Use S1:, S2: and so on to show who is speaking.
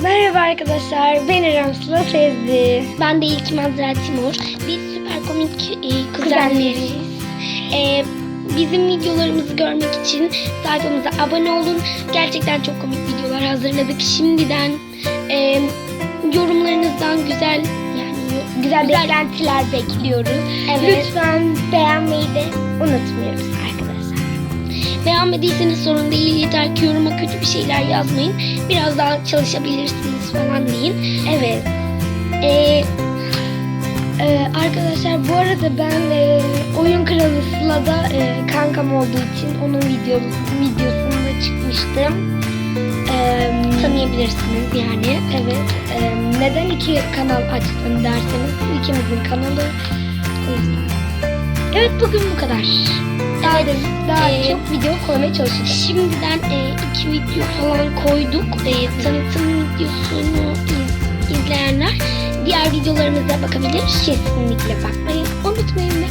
S1: Merhaba arkadaşlar, ben İrem Sıla Sezdi.
S2: Ben de İlkim Azra Timur. Biz süper komik kuzenleriz. Bizim videolarımızı görmek için sayfamıza abone olun. Gerçekten çok komik videolar hazırladık. Şimdiden yorumlarınızdan güzel beklentiler bekliyoruz.
S1: Evet.
S2: Lütfen beğenmeyi de unutmuyoruz arkadaşlar. Beğenmediyseniz sorun değil. Yeter ki yoruma kötü bir şeyler yazmayın. Biraz daha çalışabilirsiniz falan deyin.
S1: Evet. Arkadaşlar bu arada ben Oyun Kralı Sıla'da kankam olduğu için onun videosunda çıkmıştım.
S2: Tanıyabilirsiniz yani.
S1: Evet. Neden iki kanal açtın derseniz bu ikimizin kanalı. O yüzden.
S2: Evet, bugün bu kadar.
S1: Daha çok video koymaya çalışacağız.
S2: Şimdiden 2 video falan koyduk. Tanıtım videosunu izleyenler diğer videolarımıza bakabilir.
S1: Kesinlikle bakmayı unutmayın.